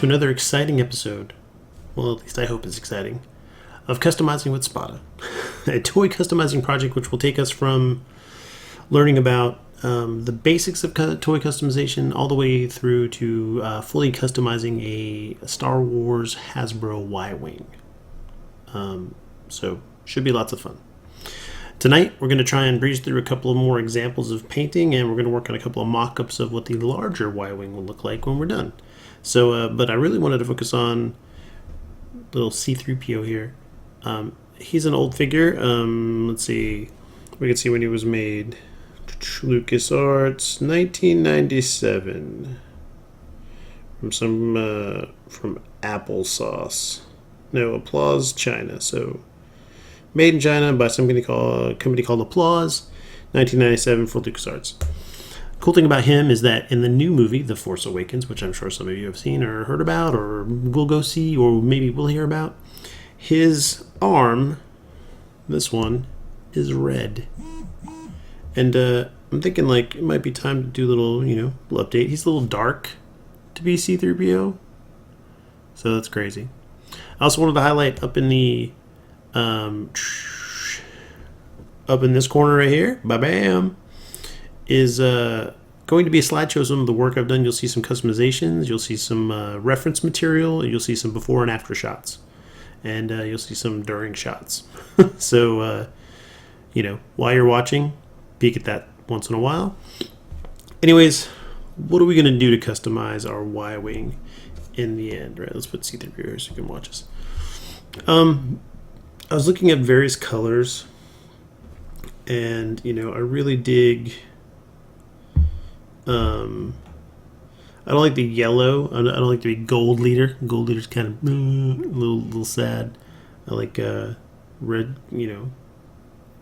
to another exciting episode. Well, at least I hope it's exciting. Of Customizing with Spada. A toy customizing project which will take us from learning about the basics of toy customization all the way through to fully customizing a Star Wars Hasbro Y-Wing. So, should be lots of fun. Tonight, we're going to try and breeze through a couple of more examples of painting, and we're going to work on a couple of mock-ups of what the larger Y-Wing will look like when we're done. So, but I really wanted to focus on little C-3PO here. He's an old figure. Let's see. We can see when he was made. LucasArts, 1997. From Applesauce. No, Applause, China. So, made in China by some company called Applause, 1997 for LucasArts. Cool thing about him is that in the new movie, The Force Awakens, which I'm sure some of you have seen or heard about or will go see or maybe will hear about, his arm, this one, is red. And I'm thinking like it might be time to do a little, little update. He's a little dark to be C-3PO. So that's crazy. I also wanted to highlight up in the up in this corner right here, bam, is going to be a slideshow of some of the work I've done. You'll see some customizations, you'll see some reference material, you'll see some before and after shots, and you'll see some during shots. So, while you're watching, peek at that once in a while. Anyways, what are we going to do to customize our Y-Wing in the end? Right, let's put C-3PO here so you can watch us. I was looking at various colors, and I really dig. I don't like the yellow. I don't like the gold leader. Gold leader's kind of a little sad. I like red.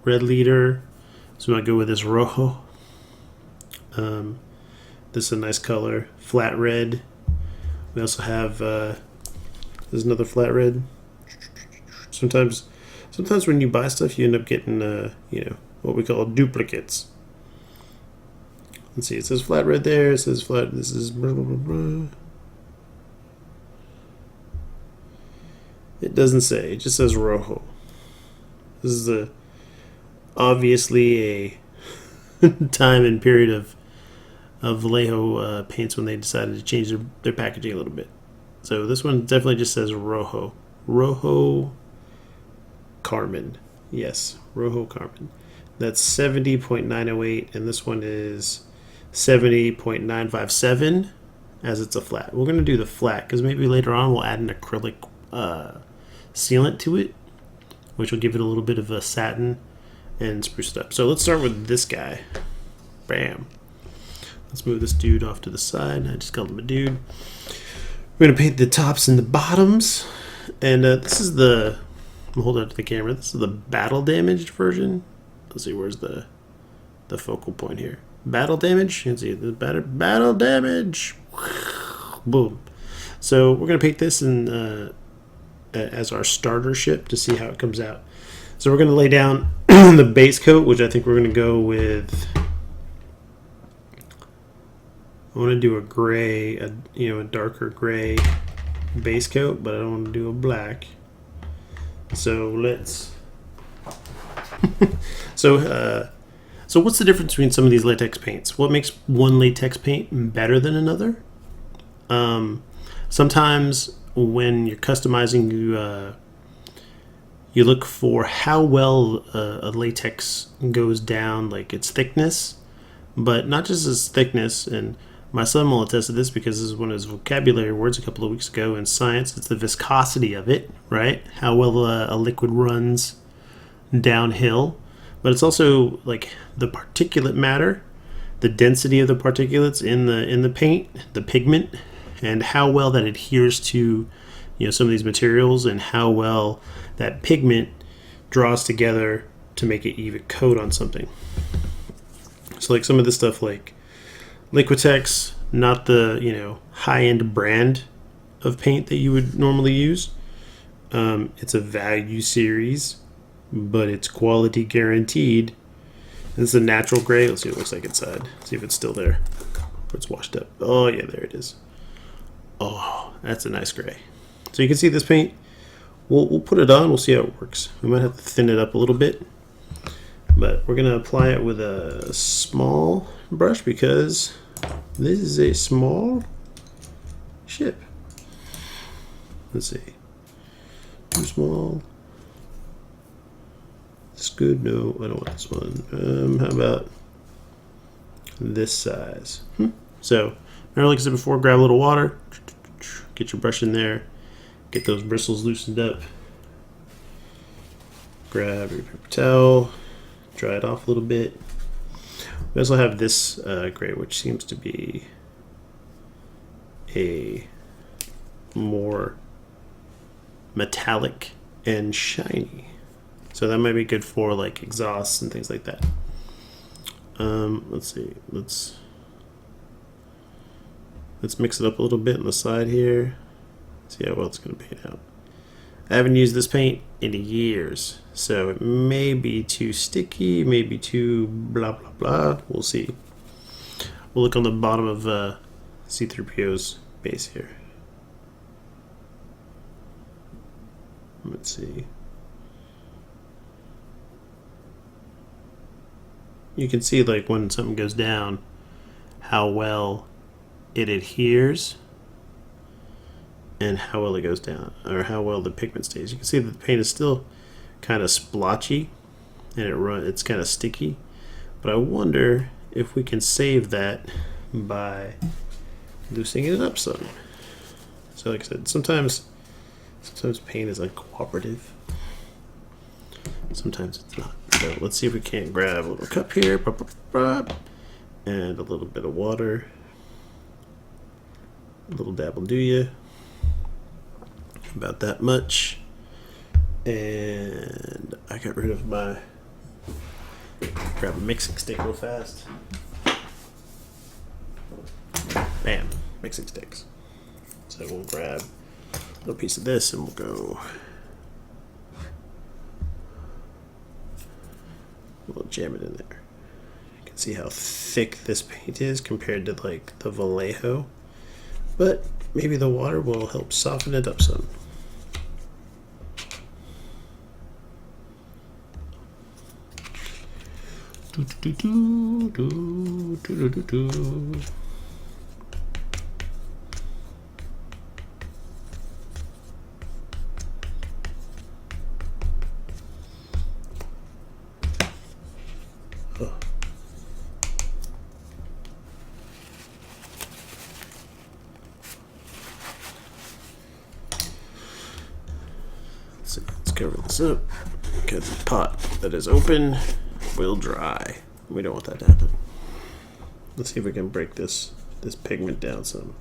Red leader. So I'm gonna go with this rojo. This is a nice color, flat red. We also have there's another flat red. Sometimes when you buy stuff, you end up getting, what we call duplicates. Let's see, it says flat red there, it says flat, this is blah, blah, blah, blah. It doesn't say, it just says rojo. This is obviously a time and period of Vallejo paints when they decided to change their packaging a little bit. So this one definitely just says rojo. Rojo Carmen. Yes, Rojo Carmen. That's 70.908, and this one is 70.957 as it's a flat. We're going to do the flat because maybe later on we'll add an acrylic sealant to it, which will give it a little bit of a satin and spruce it up. So let's start with this guy. Bam. Let's move this dude off to the side. I just called him a dude. We're going to paint the tops and the bottoms. And this is I'll hold it up to the camera. This is the battle damaged version. Let's see, where's the focal point here? Battle damage. You can see the battle damage. Boom. So we're going to paint this in as our starter ship to see how it comes out. So we're going to lay down the base coat, which I think we're going to go with. I want to do a gray, a darker gray base coat, but I don't want to do a black. So let's. So what's the difference between some of these latex paints? What makes one latex paint better than another? Sometimes when you're customizing, you look for how well a latex goes down, like its thickness, but not just its thickness. And my son will attest to this because this is one of his vocabulary words a couple of weeks ago in science. It's the viscosity of it, right? How well a liquid runs downhill. But it's also like the particulate matter, the density of the particulates in the paint, the pigment, and how well that adheres to some of these materials and how well that pigment draws together to make an even coat on something. So like some of this stuff like Liquitex, not the high-end brand of paint that you would normally use. It's a value series, but it's quality guaranteed. This is a natural gray. Let's see what it looks like inside. See if it's still there. Or it's washed up. Oh yeah, there it is. Oh, that's a nice gray. So you can see this paint. We'll put it on. We'll see how it works. We might have to thin it up a little bit, but we're gonna apply it with a small brush because this is a small ship. Let's see. Too small. It's good. No, I don't want this one. How about this size? So, remember, like I said before, grab a little water, get your brush in there, get those bristles loosened up. Grab your paper towel, dry it off a little bit. We also have this gray, which seems to be a more metallic and shiny. So that might be good for like exhausts and things like that. Let's see. Let's mix it up a little bit on the side here. See how well it's going to paint out. I haven't used this paint in years, so it may be too sticky, maybe too blah blah blah. We'll see. We'll look on the bottom of C3PO's base here. Let's see. You can see, like, when something goes down, how well it adheres and how well it goes down, or how well the pigment stays. You can see that the paint is still kind of splotchy and it's kind of sticky, but I wonder if we can save that by loosening it up some. So like I said, sometimes paint is uncooperative, sometimes it's not. So let's see if we can't grab a little cup here, and a little bit of water. A little dab will do you. About that much. And I got rid of my, grab a mixing stick real fast. Bam, mixing sticks. So we'll grab a little piece of this and we'll go. We'll jam it in there. You can see how thick this paint is compared to like the Vallejo, but maybe the water will help soften it up some. Let's cover this up because the pot that is open will dry. We don't want that to happen. Let's see if we can break this pigment down some.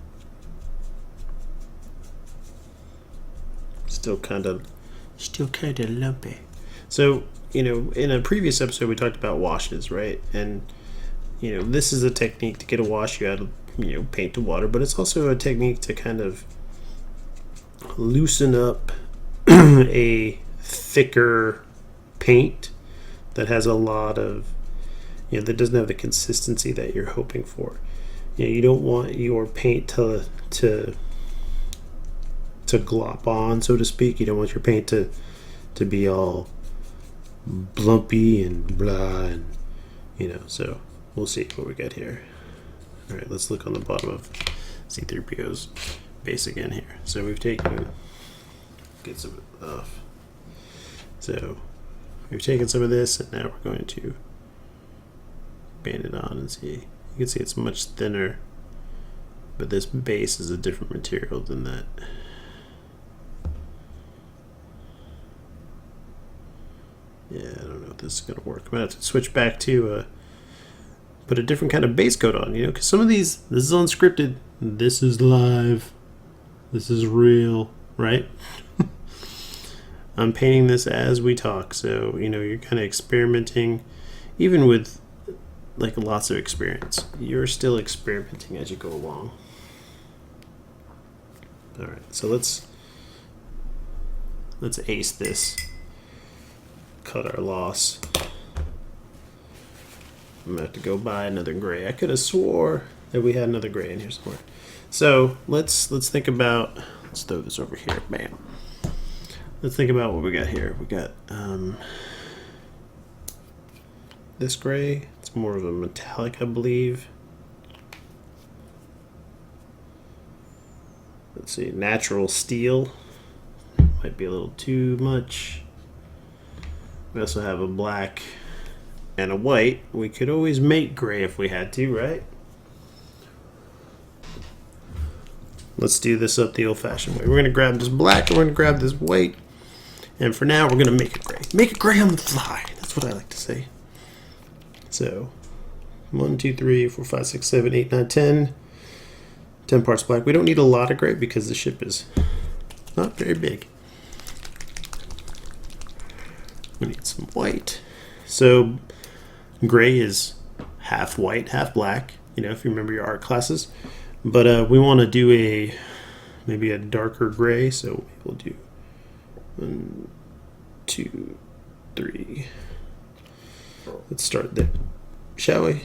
Still kind of lumpy. So, you know, in a previous episode we talked about washes, right? And you know, this is a technique to get a wash. You add, you know, paint to water, but it's also a technique to kind of loosen up a thicker paint that has a lot of, you know, that doesn't have the consistency that you're hoping for. You know, you don't want your paint to glop on, so to speak. You don't want your paint to be all blumpy and blah, and you know. So we'll see what we get here. All right, let's look on the bottom of C3PO's base again here. So we've taken, get some of it off. So we've taken some of this, and now we're going to band it on and see. You can see it's much thinner, but this base is a different material than that. Yeah, I don't know if this is going to work. I'm going to have to switch back to put a different kind of base coat on, you know, because some of these, this is unscripted, this is live, this is real, right? I'm painting this as we talk, so, you know, you're kind of experimenting, even with like lots of experience. You're still experimenting as you go along. All right, so let's ace this. Cut our loss. I'm gonna have to go buy another gray. I could have swore that we had another gray in here somewhere. So let's think about. Let's throw this over here. Bam. Let's think about what we got here. We got this gray. It's more of a metallic, I believe. Let's see, natural steel. Might be a little too much. We also have a black and a white. We could always make gray if we had to, right? Let's do this up the old-fashioned way. We're going to grab this black and we're going to grab this white. And for now, we're going to make it gray. Make it gray on the fly. That's what I like to say. So, 1, 2, 3, 4, 5, 6, 7, 8, 9, 10. 10 parts black. We don't need a lot of gray because the ship is not very big. We need some white. So, gray is half white, half black. You know, if you remember your art classes. But we want to do maybe a darker gray, so we'll do 1, 2, 3. Let's start there, shall we?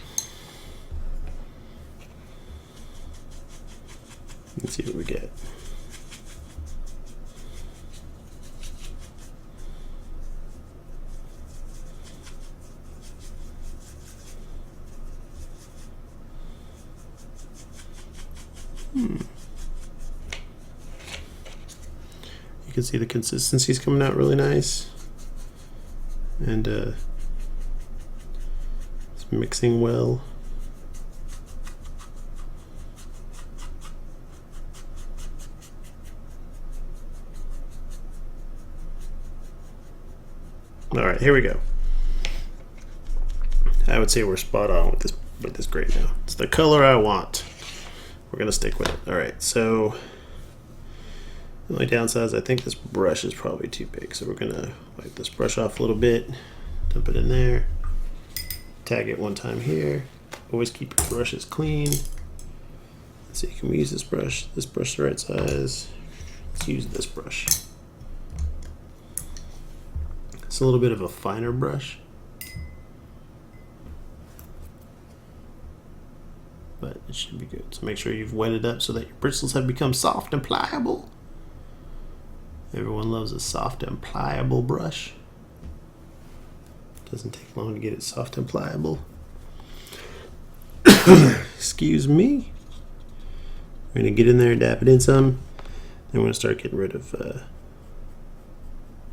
Let's see what we get. You can see the consistency's coming out really nice, and it's mixing well. All right, here we go. I would say we're spot on with this gray now. It's the color I want. We're gonna stick with it. All right, so the only downside is I think this brush is probably too big, so we're gonna wipe this brush off a little bit, dump it in there, tag it one time here. Always keep your brushes clean. Let's see, can we use this brush? This brush the right size? Let's use this brush. It's a little bit of a finer brush, but it should be good. So make sure you've wet it up so that your bristles have become soft and pliable. Everyone loves a soft and pliable brush. Doesn't take long to get it soft and pliable. Excuse me. We're gonna get in there and dab it in some. Then we're gonna start getting rid of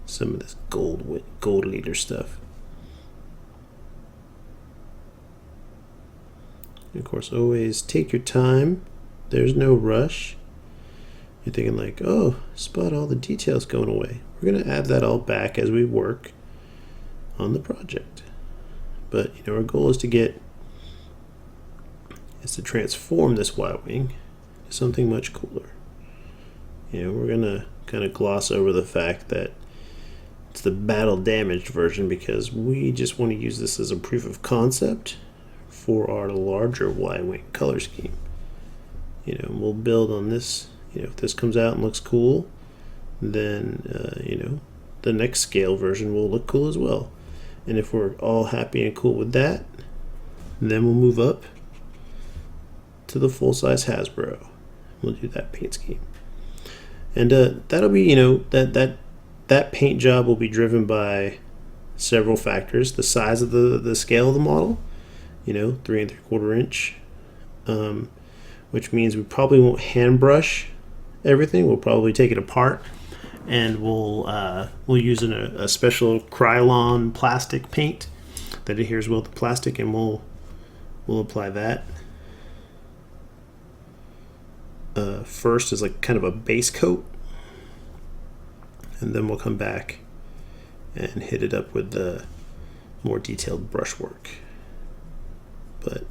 some of this gold leader stuff. And of course, always take your time. There's no rush. You're thinking like, oh, spot all the details going away. We're gonna add that all back as we work on the project. But you know, our goal is to transform this Y-wing to something much cooler. You know, we're gonna kind of gloss over the fact that it's the battle damaged version because we just want to use this as a proof of concept for our larger Y-wing color scheme. You know, we'll build on this. You know, if this comes out and looks cool, then you know, the next scale version will look cool as well. And if we're all happy and cool with that, then we'll move up to the full-size Hasbro. We'll do that paint scheme, and that'll be, you know, that paint job will be driven by several factors: the size of the scale of the model, you know, 3 3/4 inch, which means we probably won't hand brush everything. We'll probably take it apart, and we'll use a special Krylon plastic paint that adheres well to plastic, and we'll apply that first as like kind of a base coat, and then we'll come back and hit it up with the more detailed brushwork. But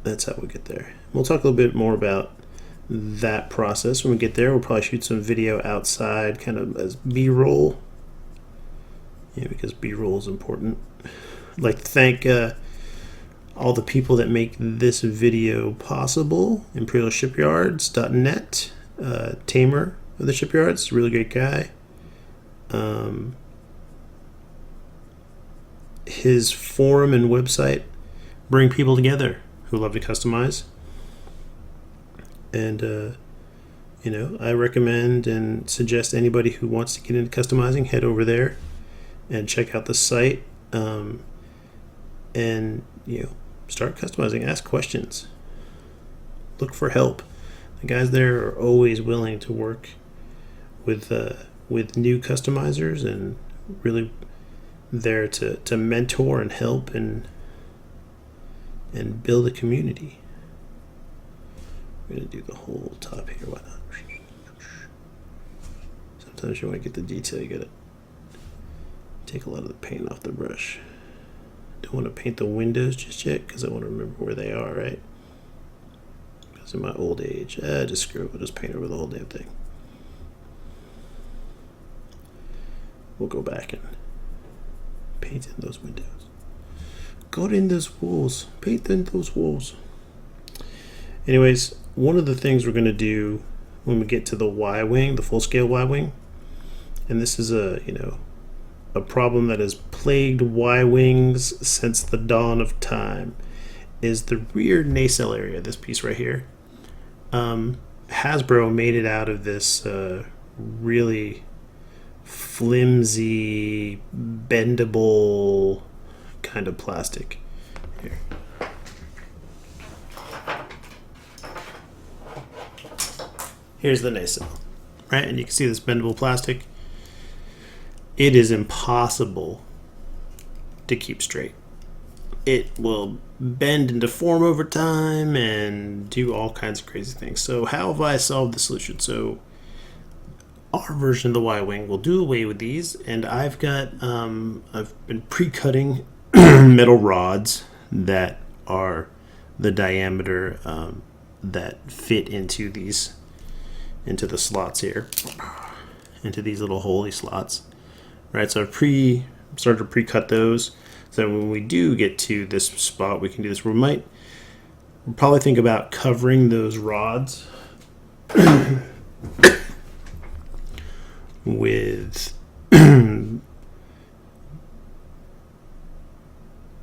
that's how we get there. We'll talk a little bit more about that process when we get there. We'll probably shoot some video outside, kind of as B-roll, because B-roll is important. I'd like to thank all the people that make this video possible. ImperialShipyards.net, Tamer of the Shipyards, really great guy. His forum and website bring people together who love to customize. And I recommend and suggest anybody who wants to get into customizing, head over there and check out the site, and start customizing. Ask questions, look for help. The guys there are always willing to work with new customizers, and really there to mentor and help and build a community. We're gonna do the whole top here. Why not? Sometimes you want to get the detail. You gotta take a lot of the paint off the brush. Don't want to paint the windows just yet because I want to remember where they are, right? Because in my old age, just screw it. We'll just paint over the whole damn thing. We'll go back and paint in those windows. Go in those walls. Paint in those walls. Anyways, one of the things we're going to do when we get to the Y-wing, the full-scale Y-wing, and this is a problem that has plagued Y-wings since the dawn of time, is the rear nacelle area, this piece right here. Hasbro made it out of this really flimsy, bendable kind of plastic. Here. Here's the nacelle, right? And you can see this bendable plastic. It is impossible to keep straight. It will bend into form over time and do all kinds of crazy things. So how have I solved the solution? So our version of the Y-wing will do away with these, and I've been pre-cutting metal rods that are the diameter that fit into the slots here, into these little holy slots, right? So I've started to pre-cut those, so when we do get to this spot, we can do this. We'll probably think about covering those rods with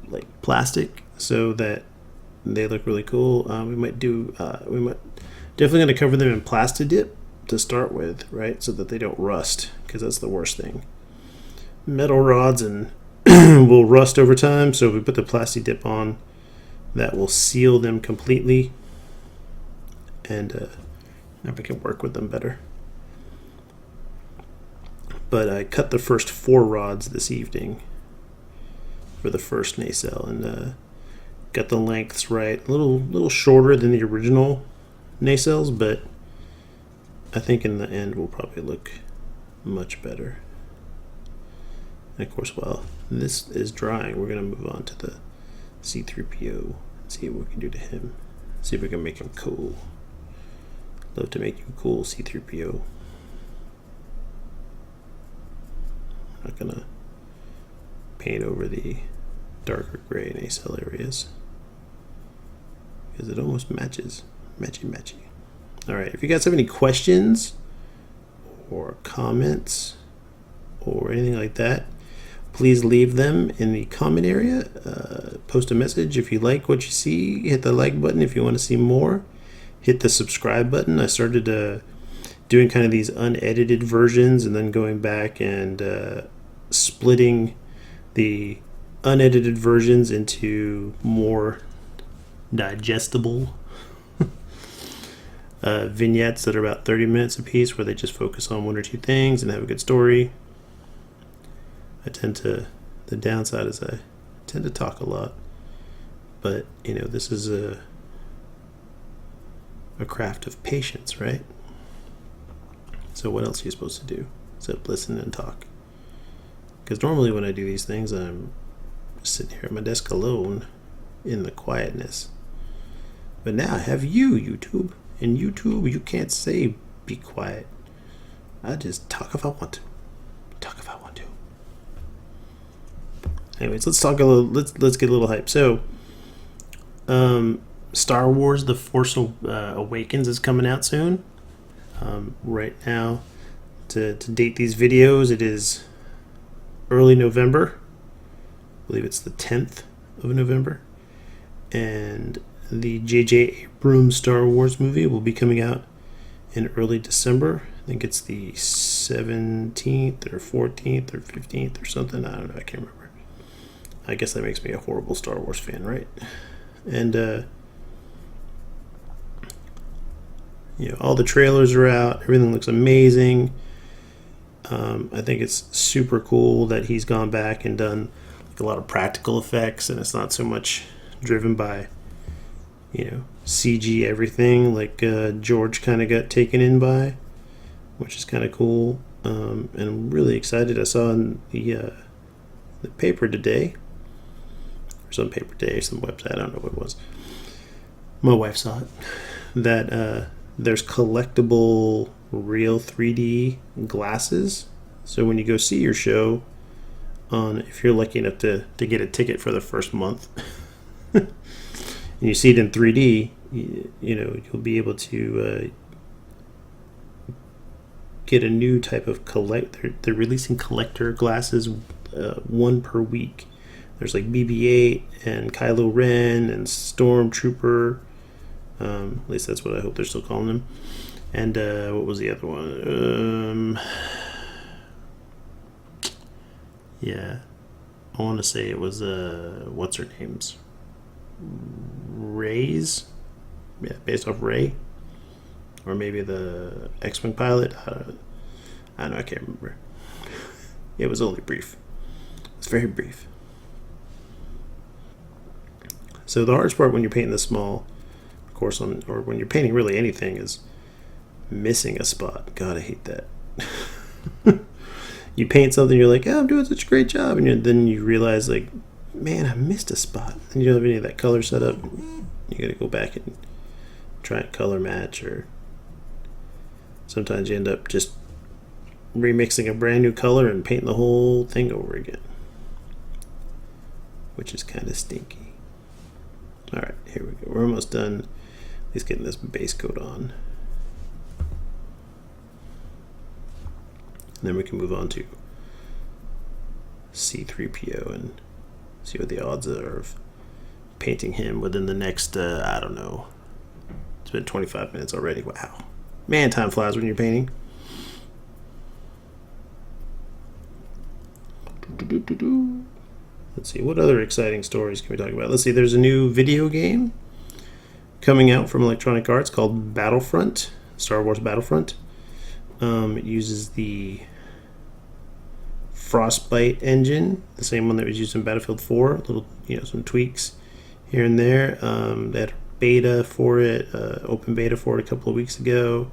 like plastic so that they look really cool. We might definitely going to cover them in Plasti Dip to start with, right? So that they don't rust, because that's the worst thing. Metal rods and will rust over time, so if we put the Plasti Dip on, that will seal them completely, and now we can work with them better. But I cut the first 4 rods this evening for the first nacelle, and got the lengths right. A little shorter than the original nacelles, but I think in the end will probably look much better. And of course, while this is drying, we're going to move on to the C-3PO and see what we can do to him. See if we can make him cool. Love to make you cool, C-3PO. I'm not going to paint over the darker gray nacelle areas because it almost matches. Matchy. Alright, if you guys have any questions or comments or anything like that, please leave them in the comment area. Post a message if you like what you see. Hit the like button if you want to see more. Hit the subscribe button. I started doing kind of these unedited versions and then going back and splitting the unedited versions into more digestible vignettes that are about 30 minutes a piece, where they just focus on 1 or 2 things and have a good story. The downside is I tend to talk a lot, but this is a craft of patience, right? So what else are you supposed to do except listen and talk? Because normally when I do these things, I'm sitting here at my desk alone in the quietness. But now I have you, YouTube. And YouTube, you can't say be quiet. I just talk if I want to. Anyways, let's talk a little. Let's get a little hype. So, Star Wars: The Force Awakens is coming out soon. Right now, to date these videos, it is early November. I believe it's the 10th of November, and the J.J. Abrams Star Wars movie will be coming out in early December. I think it's the 17th or 14th or 15th or something. I don't know. I can't remember. I guess that makes me a horrible Star Wars fan, right? And, all the trailers are out. Everything looks amazing. I think it's super cool that he's gone back and done a lot of practical effects, and it's not so much driven by, CG everything like George kind of got taken in by, which is kind of cool. And I'm really excited. I saw in the paper today, or some paper today, some website, I don't know what it was. My wife saw it, that there's collectible real 3D glasses. So when you go see your show, if you're lucky enough to get a ticket for the first month, and you see it in 3D, you'll be able to get a new type of They're releasing collector glasses, one per week. There's like BB-8 and Kylo Ren and Stormtrooper. At least that's what I hope they're still calling them. And what was the other one? I want to say it was what's her name's? Ray's? Yeah, based off Ray. Or maybe the X-Wing pilot. I don't know, I can't remember. It was only brief. It's very brief. So the hardest part when you're painting this small, of course, or when you're painting really anything, is missing a spot. God, I hate that. You paint something, you're like, I'm doing such a great job, and then you realize, like, man, I missed a spot. And you don't have any of that color set up. You got to go back and try and color match, or sometimes you end up just remixing a brand new color and painting the whole thing over again, which is kind of stinky. All right, here we go. We're almost done. At least getting this base coat on. And then we can move on to C-3PO and see what the odds are of painting him within the next, I don't know. It's been 25 minutes already. Wow. Man, time flies when you're painting. Let's see, what other exciting stories can we talk about? Let's see, there's a new video game coming out from Electronic Arts called Battlefront, Star Wars Battlefront. It uses the Frostbite engine, the same one that was used in Battlefield 4. Little, some tweaks here and there. They had a beta for it, open beta for it a couple of weeks ago.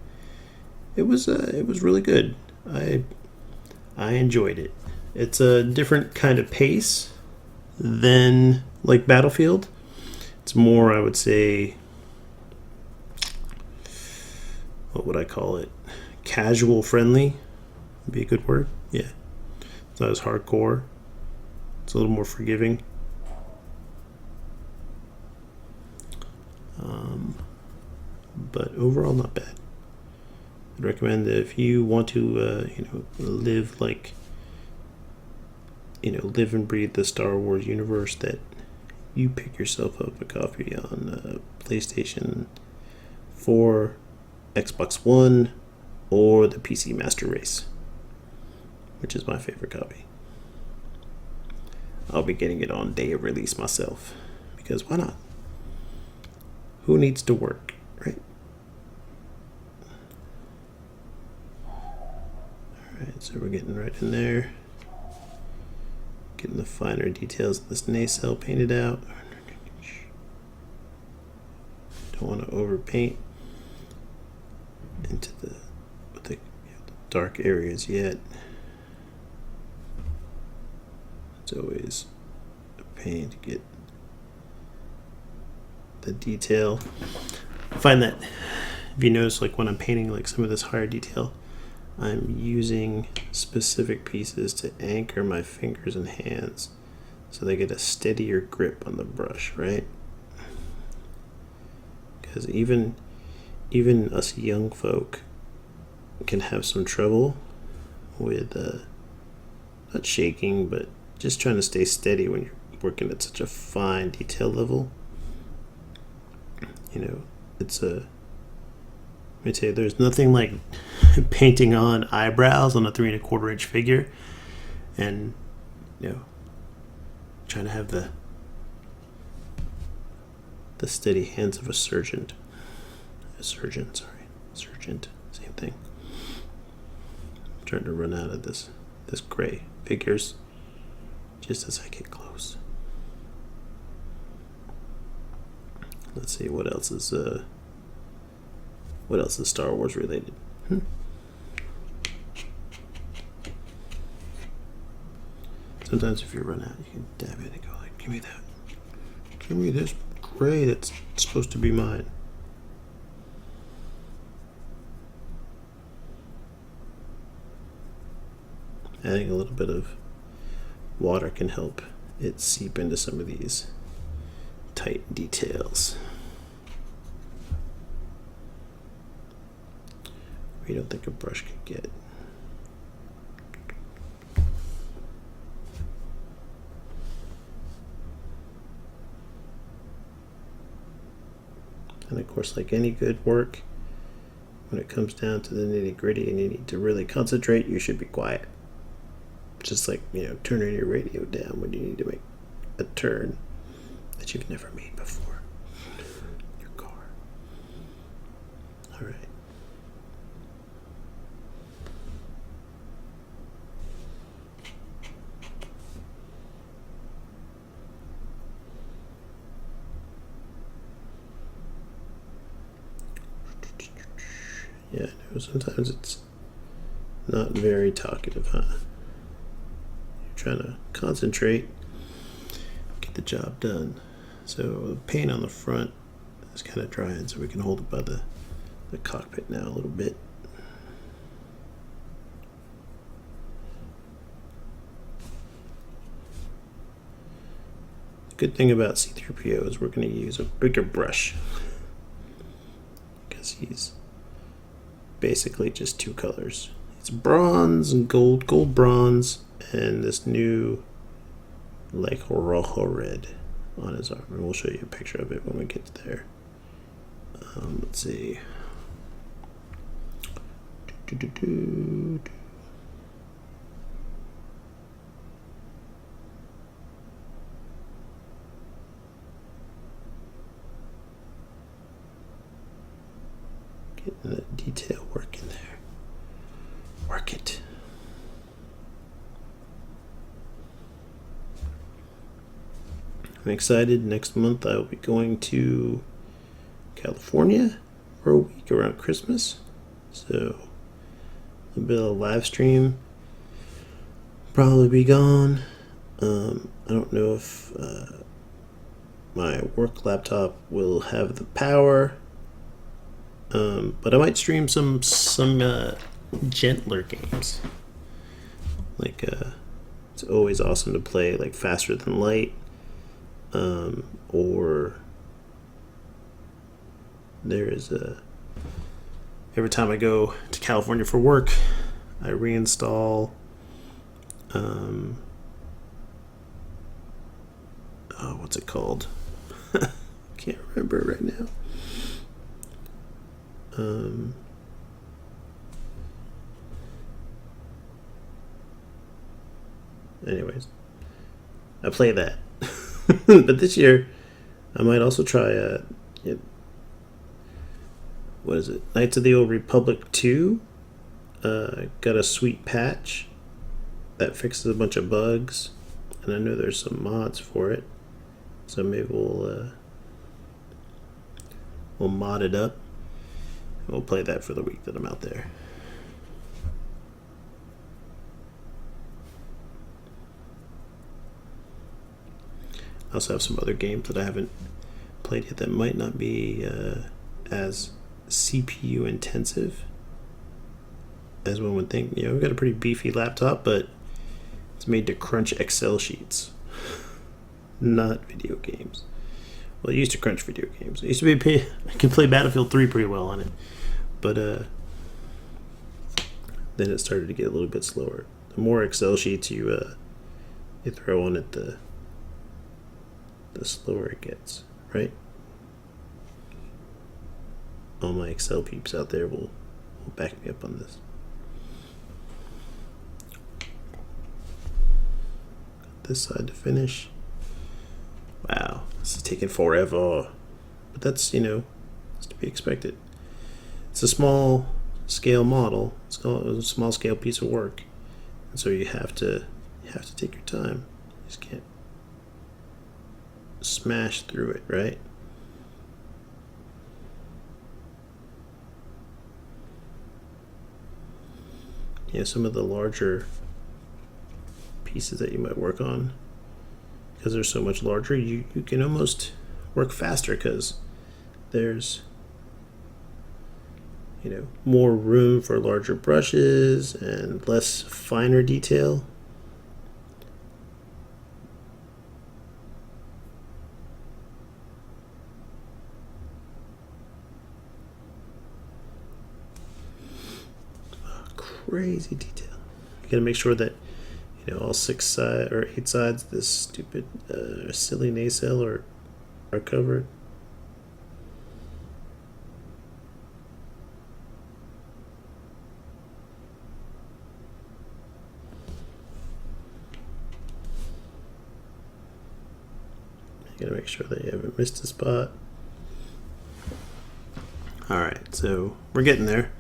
It was really good. I enjoyed it. It's a different kind of pace than like Battlefield. It's more, I would say, what would I call it? Casual friendly would be a good word. Yeah. It's not as hardcore. It's a little more forgiving. But overall, not bad. I'd recommend that if you want to, live like, live and breathe the Star Wars universe, that you pick yourself up a copy on PlayStation 4, Xbox One, or the PC Master Race, which is my favorite copy. I'll be getting it on day of release myself, because why not? Who needs to work, right? Alright, so we're getting right in there. Getting the finer details of this nacelle painted out. Don't want to overpaint into the dark areas yet. It's always a pain to get the detail. I find that if you notice, like when I'm painting like some of this higher detail, I'm using specific pieces to anchor my fingers and hands so they get a steadier grip on the brush, right? Because even us young folk can have some trouble with not shaking, but just trying to stay steady when you're working at such a fine detail level. You know, it's a. Let me tell you, there's nothing like painting on eyebrows on a 3 1/4 inch figure, and you know, trying to have the steady hands of a surgeon. Surgeon, same thing. I'm trying to run out of this gray figures just as I get close. Let's see what else is Star Wars related. Sometimes if you run out, you can dab it and go like, "Give me that. Give me this gray that's supposed to be mine." Adding a little bit of water can help it seep into some of these tight details. You don't think a brush could get. And of course, like any good work, when it comes down to the nitty-gritty and you need to really concentrate, you should be quiet. Just like, turning your radio down when you need to make a turn that you've never made before in your car. All right. Yeah, I know sometimes it's not very talkative, huh? You're trying to concentrate, get the job done. So the paint on the front is kind of drying, so we can hold it by the cockpit now a little bit. The good thing about C-3PO is we're going to use a bigger brush because he's basically just two colors. It's bronze and gold bronze, and this new like rojo red on his arm. And we'll show you a picture of it when we get there. Let's see. Getting that detail work in there. Work it. I'm excited. Next month I will be going to California for a week around Christmas. So a bit of live stream. Probably be gone. I don't know if my work laptop will have the power. But I might stream some gentler games. Like it's always awesome to play like Faster Than Light, or there is every time I go to California for work, I reinstall what's it called? Can't remember right now. Anyways, I play that. But this year, I might also try what is it? Knights of the Old Republic 2. Got a sweet patch that fixes a bunch of bugs, and I know there's some mods for it. So maybe we'll mod it up. We'll play that for the week that I'm out there. I also have some other games that I haven't played yet that might not be as CPU intensive as one would think. We've got a pretty beefy laptop, but it's made to crunch Excel sheets, not video games. Well, it used to crunch video games. It used to be I could play Battlefield 3 pretty well on it, but then it started to get a little bit slower. The more Excel sheets you throw on it, the slower it gets, right? all my Excel peeps out there will back me up on this. This side to finish. Wow, this is taking forever. But that's, it's to be expected. It's a small scale model. It's a small scale piece of work. And so you have to take your time. You just can't smash through it, right? Some of the larger pieces that you might work on, because they're so much larger, you can almost work faster because there's more room for larger brushes and less finer detail. Crazy detail. You gotta make sure that all 6 sides or 8 sides of this stupid silly nacelle are covered. You gotta make sure that you haven't missed a spot. Alright, so we're getting there.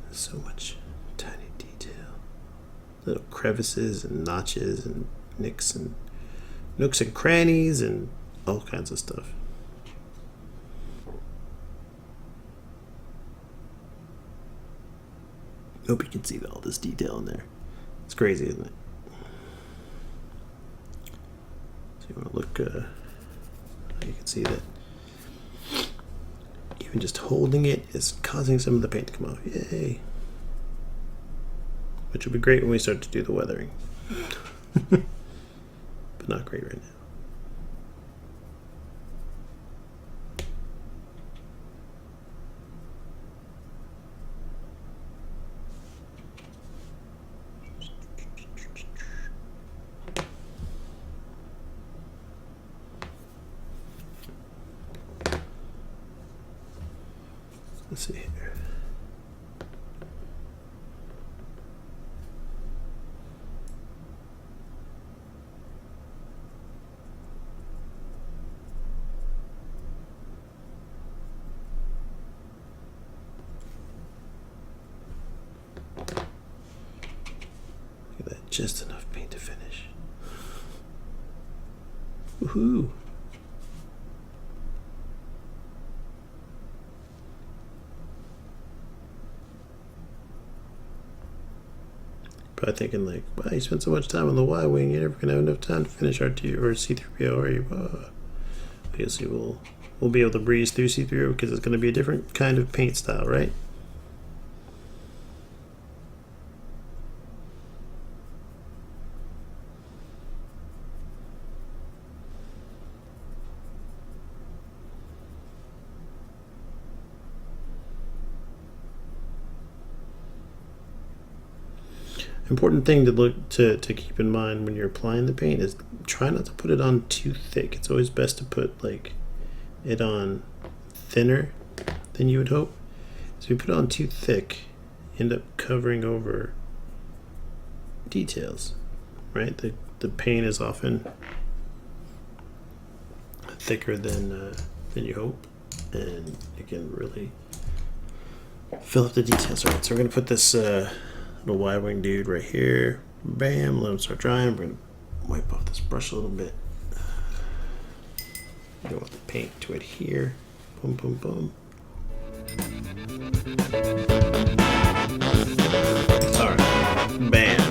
So much tiny detail, little crevices and notches and nooks and crannies and all kinds of stuff. Hope you can see all this detail in there. It's crazy, isn't it? So you want to look, you can see that even just holding it is causing some of the paint to come off. Yay. Which will be great when we start to do the weathering. But not great right now. Let's see here. Look at that, just enough paint to finish. Woohoo! Probably thinking like, wow, you spent so much time on the Y-wing, you're never gonna have enough time to finish R2 or C3PO, are you? I guess we'll be able to breeze through C3PO because it's gonna be a different kind of paint style, right? Important thing to keep in mind when you're applying the paint is try not to put it on too thick. It's always best to put like it on thinner than you would hope. So if you put it on too thick, you end up covering over details, right? The paint is often thicker than you hope, and you can really fill up the details. All right, so we're gonna put this little Y-wing dude right here. Bam, let him start drying. We're gonna wipe off this brush a little bit. You don't want the paint to adhere. Boom, boom, boom. All right, bam.